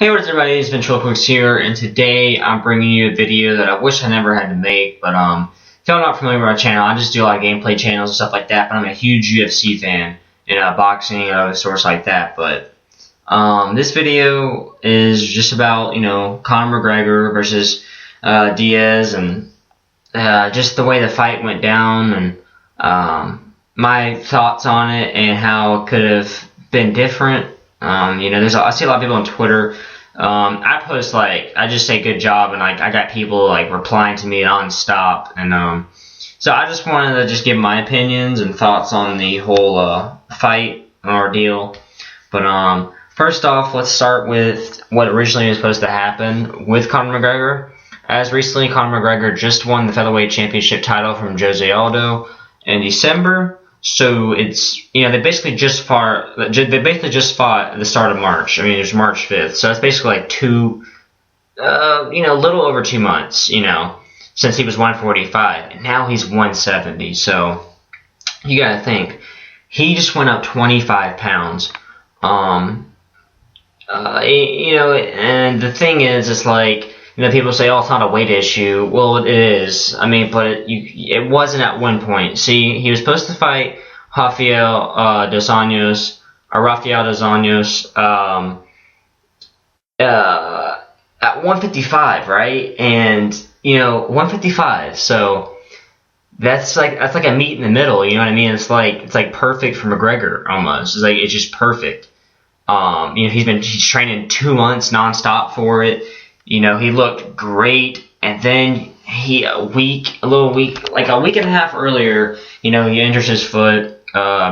Hey, what's up everybody, it's Ventriloquist here, and today I'm bringing you a video that I wish I never had to make, but if y'all not familiar with my channel, I just do a lot of gameplay channels and stuff like that, but I'm a huge UFC fan, and boxing and other sorts like that, but this video is just about, Conor McGregor versus Diaz, and just the way the fight went down, and my thoughts on it, and how it could have been different. I see a lot of people on Twitter. I post I just say good job, and I got people replying to me nonstop, and so I just wanted to just give my opinions and thoughts on the whole fight ordeal. But first off, let's start with what originally was supposed to happen with Conor McGregor. As recently, Conor McGregor just won the featherweight championship title from Jose Aldo in December. So it's, they basically just fought at the start of March. I mean, it was March 5th. So it's basically a little over 2 months, since he was 145. And now he's 170. So you gotta think, he just went up 25 pounds. And the thing is, it's people say, oh, it's not a weight issue. Well, it is. I mean, but it wasn't at one point. See, he was supposed to fight Rafael dos Anjos at 155, right? And 155. So that's like a meet in the middle. You know what I mean? It's like perfect for McGregor almost. It's just perfect. He's training 2 months nonstop for it. He looked great, and then a week and a half earlier, he injures his foot,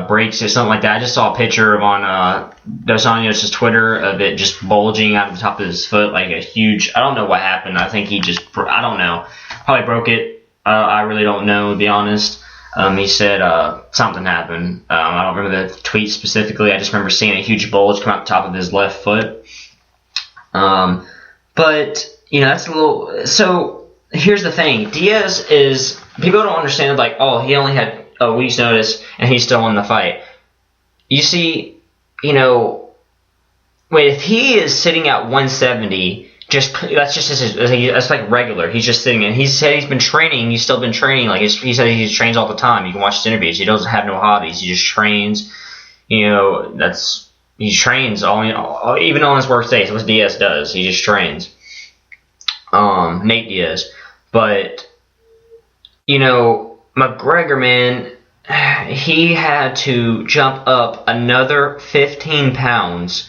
breaks it, something like that. I just saw a picture on Dos Anjos' Twitter of it just bulging out of the top of his foot, like a huge, I don't know what happened. I think he just, I don't know, probably broke it. I really don't know, to be honest. He said something happened. I don't remember the tweet specifically. I just remember seeing a huge bulge come out the top of his left foot. But, that's a little... So, here's the thing. Diaz is... People don't understand, oh, he only had a week's notice, and he's still in the fight. You see, if he is sitting at 170, that's like regular. He's just sitting, and he said he's been training, he's still been training. He said he trains all the time. You can watch his interviews. He doesn't have no hobbies. He just trains. He trains even on his work days. What Diaz does, he just trains. Nate Diaz, but McGregor, man, he had to jump up another 15 pounds.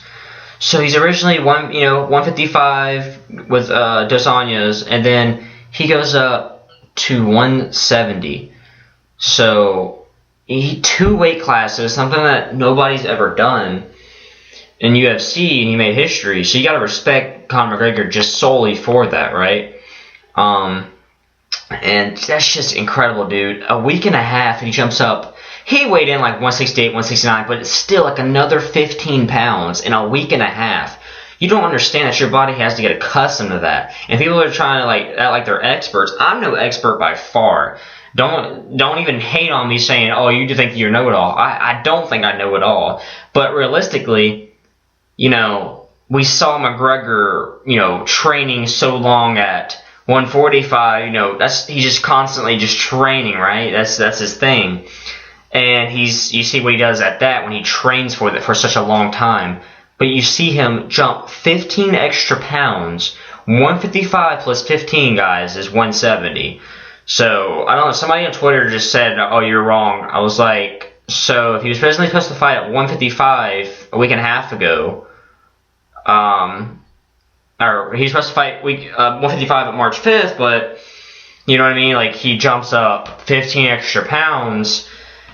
So he's originally 155 with Dos Anjos, and then he goes up to 170. So he 2 weight classes, something that nobody's ever done in UFC, and he made history. So you gotta respect Conor McGregor just solely for that, right? And that's just incredible, dude. A week and a half, and he jumps up. He weighed in 168, 169, but it's still another 15 pounds in a week and a half. You don't understand that your body has to get accustomed to that. And people are trying to act like they're experts. I'm no expert by far. Don't even hate on me saying, oh, you do think you know it all. I don't think I know it all. But realistically, we saw McGregor, training so long at 145, he's just constantly just training, right? That's his thing. And you see what he does at that when he trains for such a long time. But you see him jump 15 extra pounds. 155 plus 15, guys, is 170. So, I don't know, somebody on Twitter just said, oh, you're wrong. I was like, so if he was originally supposed to fight at 155 a week and a half ago, or he's supposed to fight 155 at March 5th, but, you know what I mean? He jumps up 15 extra pounds.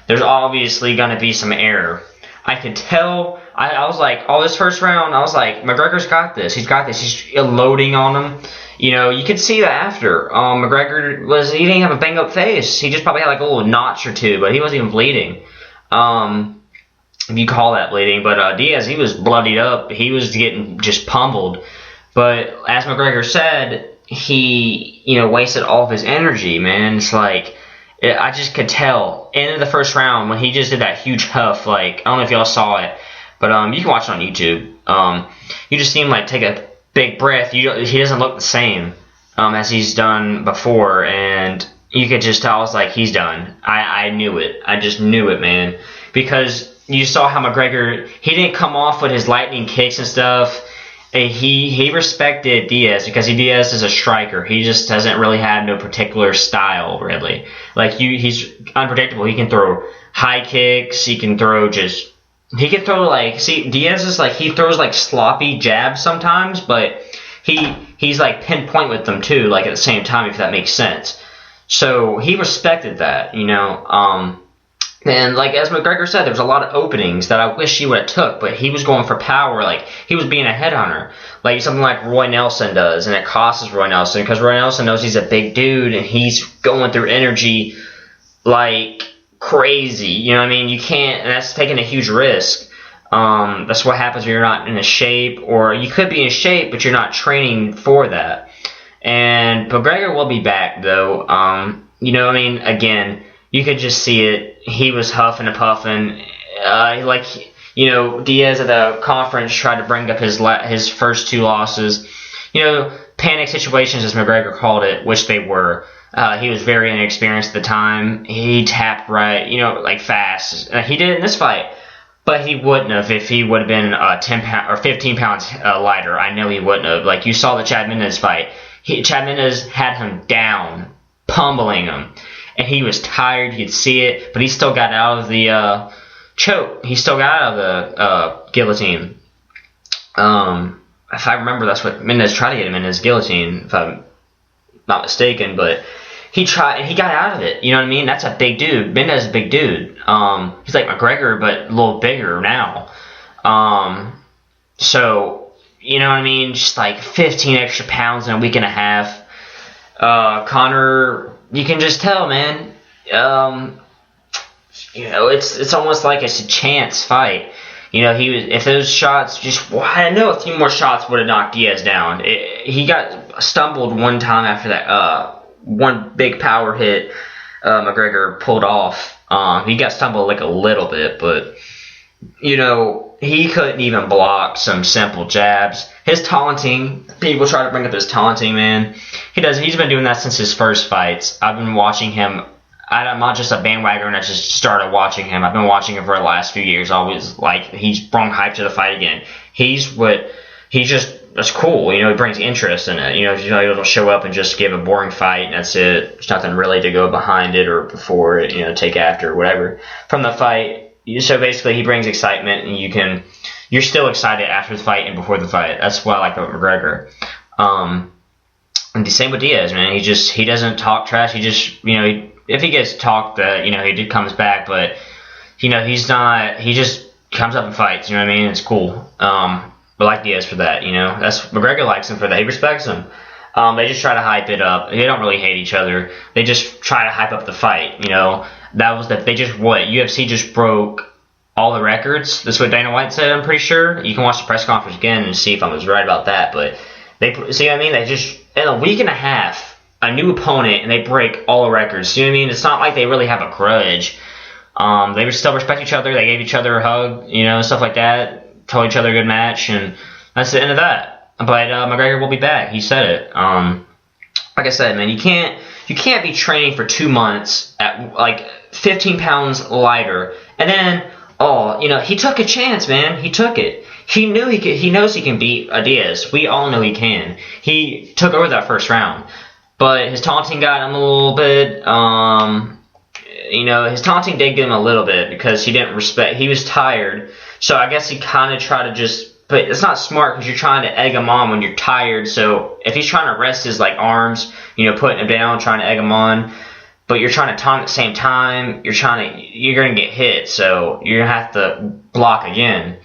There's obviously going to be some error. I could tell. I was like, oh, this first round, I was like, McGregor's got this. He's got this. He's loading on him. You could see that after. McGregor he didn't have a bang up face. He just probably had a little notch or two, but he wasn't even bleeding. If you call that bleeding. But Diaz, he was bloodied up. He was getting just pummeled. But as McGregor said, he, wasted all of his energy, man. It's I just could tell. End of the first round, when he just did that huge huff, I don't know if y'all saw it, but you can watch it on YouTube. You just see him take a big breath, he doesn't look the same as he's done before, and you could just tell. I was like, he's done. I knew it. I just knew it, man, because you saw how McGregor, he didn't come off with his lightning kicks and stuff. He respected Diaz because Diaz is a striker. He just doesn't really have no particular style, really. Like, he's unpredictable. He can throw high kicks. He can throw like, see, Diaz is like, he throws like sloppy jabs sometimes, but he's like pinpoint with them too, like at the same time, if that makes sense. So he respected that, you know. And like as McGregor said, there was a lot of openings that I wish he would have took, but he was going for power. Like, he was being a headhunter, like something like Roy Nelson does, and it costs Roy Nelson because Roy Nelson knows he's a big dude and he's going through energy like crazy. You know what I mean? You can't, and that's taking a huge risk. That's what happens when you're not in a shape, or you could be in shape, but you're not training for that. And McGregor will be back though. You know what I mean? Again, you could just see it. He was huffing and puffing. Like, you know, Diaz at the conference tried to bring up his first 2 losses. You know, panic situations, as McGregor called it, which they were. He was very inexperienced at the time. He tapped right, you know, like fast. He did it in this fight, but he wouldn't have if he would have been 10 pounds or 15 pounds lighter. I know he wouldn't have. Like, you saw the Chad Mendes fight. Chad Mendes had him down, pummeling him. And he was tired, you could see it, but he still got out of the choke. He still got out of the guillotine. If I remember, that's what Mendes tried to get him in, his guillotine, if I'm not mistaken. But he tried, and he got out of it. You know what I mean? That's a big dude. Mendes is a big dude. He's like McGregor, but a little bigger now. So, you know what I mean? Just like 15 extra pounds in a week and a half. Conor, you can just tell, man. You know, it's almost like it's a chance fight. You know, if those shots I know a few more shots would have knocked Diaz down. He got stumbled one time after that. One big power hit McGregor pulled off. He got stumbled like a little bit, but you know, he couldn't even block some simple jabs. His taunting, people try to bring up his taunting, man. He's been doing that since his first fights. I've been watching him. I'm not just a bandwagoner that just started watching him. I've been watching him for the last few years. Always, like, he's brought hype to the fight again. That's cool. You know, he brings interest in it. You know, he doesn't show up and just give a boring fight and that's it. There's nothing really to go behind it or before it, you know, take after or whatever from the fight. So basically, he brings excitement, and you're still excited after the fight and before the fight. That's what I like about McGregor. And the same with Diaz, man. He doesn't talk trash. He just, you know, if he gets talked, you know, he comes back, but you know, he just comes up and fights. You know what I mean? It's cool. I like Diaz for that. You know, McGregor likes him for that. He respects him. They just try to hype it up. They don't really hate each other. They just try to hype up the fight. You know, UFC just broke all the records. That's what Dana White said, I'm pretty sure. You can watch the press conference again and see if I was right about that. But see what I mean? They just, in a week and a half, a new opponent, and they break all the records. See what I mean? It's not like they really have a grudge. They still respect each other. They gave each other a hug, you know, stuff like that. Told each other a good match, and that's the end of that. But McGregor will be back. He said it. Like I said, man, you can't be training for 2 months at like 15 pounds lighter, and then you know, he took a chance, man. He took it. He knew he could. He knows he can beat Diaz. We all know he can. He took over that first round, but his taunting got him a little bit. You know, his taunting did get him a little bit because he didn't respect. He was tired, so I guess he kind of tried to just. But it's not smart because you're trying to egg him on when you're tired. So if he's trying to rest his like arms, you know, putting him down, trying to egg him on, but you're trying to taunt at the same time, you're gonna get hit. So you're gonna have to block again.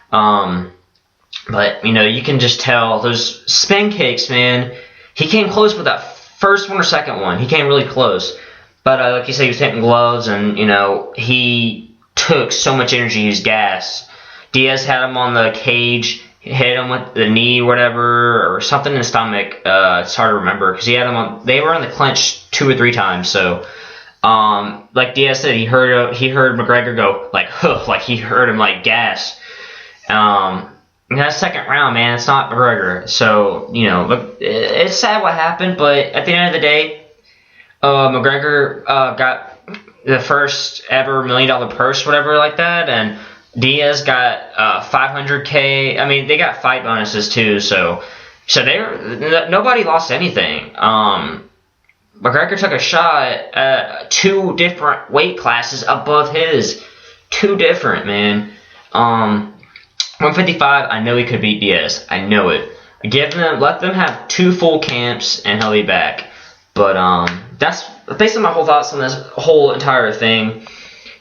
But you know, you can just tell those spin kicks, man. He came close with that first one or second one. He came really close. But like you said, he was hitting gloves, and you know, he took so much energy. He was gassed. Diaz had him on the cage, hit him with the knee, whatever, or something in the stomach. It's hard to remember because he had him on. They were in the clinch 2 or 3 times. So, like Diaz said, he heard McGregor go like, huh, like he heard him like gas. That second round, man, it's not McGregor. So, look, it's sad what happened, but at the end of the day, McGregor got the first ever $1 million purse, whatever like that, and Diaz got $500K. I mean, they got fight bonuses too, so nobody lost anything. McGregor took a shot at 2 different weight classes above his. 2 different, man. 155, I know he could beat Diaz. I know it. Let them have 2 full camps, and he'll be back. But that's basically my whole thoughts on this whole entire thing.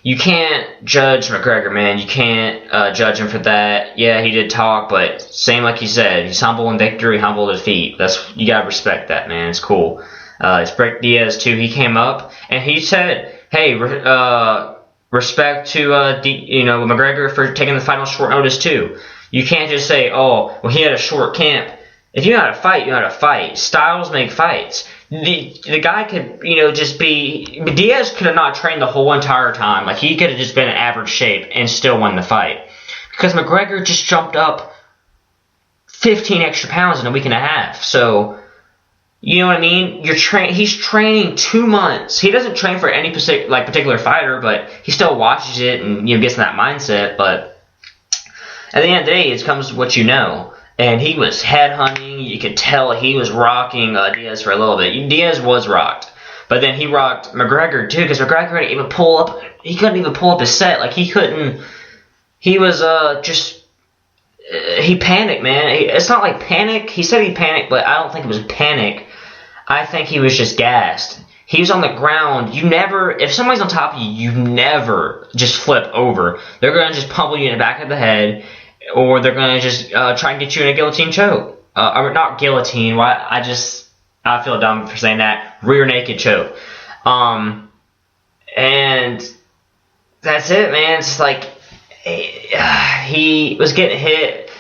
You can't judge McGregor, man. You can't judge him for that. Yeah, he did talk, but same like you said, he's humble in victory, humble in defeat. You gotta respect that, man. It's cool. Respect Diaz too. He came up and he said, "Hey, respect to McGregor for taking the fight on short notice too. You can't just say, oh, well, he had a short camp. If you know how to fight, you know how to fight. Styles make fights. The guy could, just be. Diaz could have not trained the whole entire time. Like, he could have just been in average shape and still won the fight. Because McGregor just jumped up 15 extra pounds in a week and a half. So, you know what I mean? He's training 2 months. He doesn't train for any particular fighter, but he still watches it and gets in that mindset. But at the end of the day, it comes to what you know. And he was headhunting. You could tell he was rocking Diaz for a little bit. Diaz was rocked. But then he rocked McGregor, too, because McGregor couldn't even pull up. He couldn't even pull up his set. Like, he couldn't. He was he panicked, man. It's not like panic. He said he panicked, but I don't think it was panic. I think he was just gassed. He was on the ground. If somebody's on top of you, you never just flip over. They're going to just pummel you in the back of the head, or they're going to just try and get you in a guillotine choke. Or not guillotine. I feel dumb for saying that. Rear naked choke. And that's it, man. It's like he was getting hit.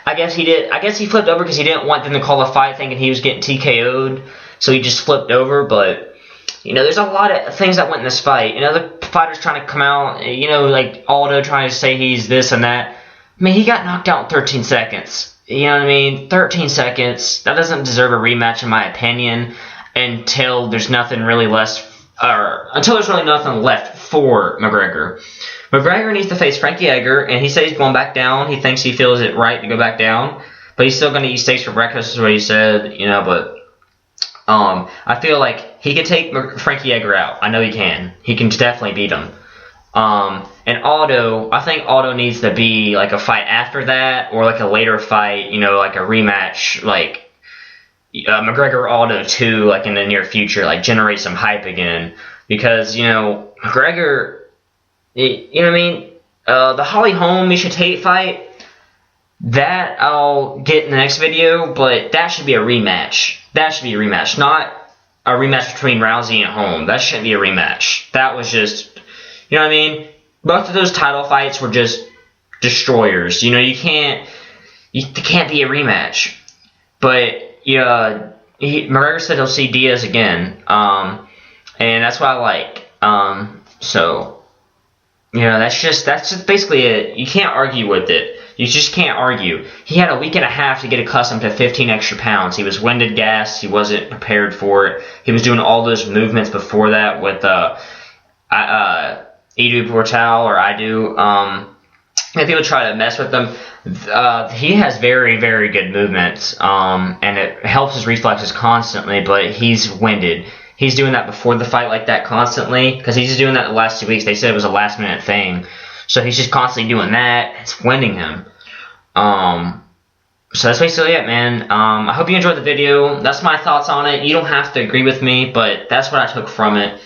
I guess he flipped over because he didn't want them to call the fight, thinking he was getting TKO'd. So he just flipped over. But there's a lot of things that went in this fight. The fighters trying to come out. Like Aldo trying to say he's this and that. I mean, he got knocked out in 13 seconds. You know what I mean? 13 seconds. That doesn't deserve a rematch, in my opinion, until there's nothing really left for McGregor. McGregor needs to face Frankie Edgar, and he said he's going back down. He thinks he feels it right to go back down, but he's still going to eat steaks for breakfast, is what he said. But I feel like he could take Frankie Edgar out. I know he can. He can definitely beat him. And Aldo, I think Aldo needs to be like a fight after that, or like a later fight, like a rematch, like McGregor Aldo 2, like in the near future, like generate some hype again. Because, McGregor, you know what I mean? The Holly Holm Miesha Tate fight, that I'll get in the next video, but that should be a rematch. That should be a rematch, not a rematch between Rousey and Holm. That shouldn't be a rematch. That was just, you know what I mean? Both of those title fights were just destroyers. It can't be a rematch. But McGregor said he'll see Diaz again, and that's what I like. So that's just basically it. You can't argue with it. You just can't argue. He had a week and a half to get accustomed to 15 extra pounds. He was winded, gassed. He wasn't prepared for it. He was doing all those movements before that with Edu Portal or Idu. If people try to mess with him, he has very, very good movements, and it helps his reflexes constantly, but he's winded. He's doing that before the fight like that constantly, because he's doing that the last 2 weeks. They said it was a last-minute thing. So he's just constantly doing that. It's winding him. So that's basically it, man. I hope you enjoyed the video. That's my thoughts on it. You don't have to agree with me, but that's what I took from it.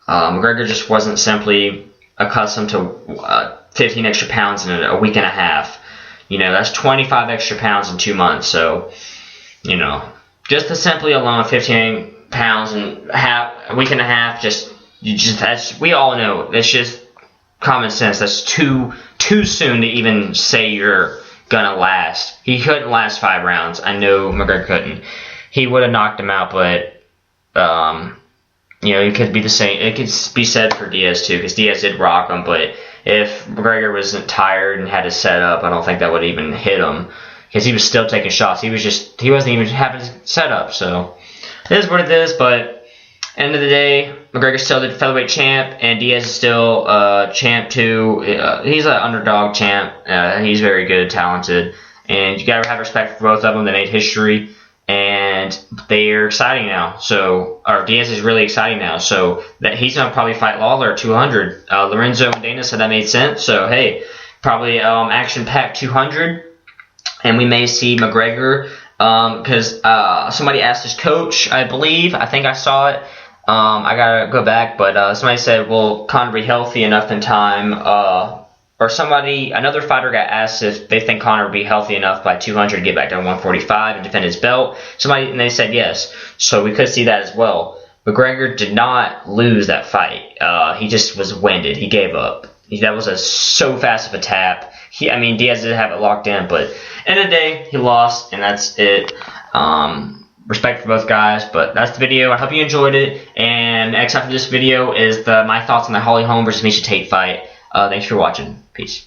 McGregor just wasn't simply accustomed to 15 extra pounds in a week and a half. That's 25 extra pounds in 2 months. So, just to simply alone 15 pounds in a week and a half, we all know, it's just common sense. That's too soon to even say you're gonna last. He couldn't last 5 rounds. I know McGregor couldn't. He would have knocked him out, but it could be the same. It could be said for Diaz too, because Diaz did rock him, but if McGregor wasn't tired and had to set up, I don't think that would even hit him, because he was still taking shots. He wasn't even having to set up. So it is what it is. But end of the day, McGregor's still the featherweight champ, and Diaz is still champ too. He's an underdog champ. He's very good, talented, and you gotta have respect for both of them. They made history, and they're exciting now. So, or Diaz is really exciting now. So that he's gonna probably fight Lawler at 200. Lorenzo and Dana said that made sense. So hey, probably action-packed 200, and we may see McGregor because somebody asked his coach, I think I saw it. I gotta go back, but somebody said, will Conor be healthy enough in time? Or another fighter got asked if they think Conor would be healthy enough by 200 to get back to 145 and defend his belt. And they said yes. So we could see that as well. McGregor did not lose that fight. He just was winded. He gave up. That was so fast of a tap. Diaz did have it locked in, but end of the day, he lost, and that's it. Respect for both guys, but that's the video. I hope you enjoyed it. And next after this video is my thoughts on the Holly Holm versus Miesha Tate fight. Thanks for watching. Peace.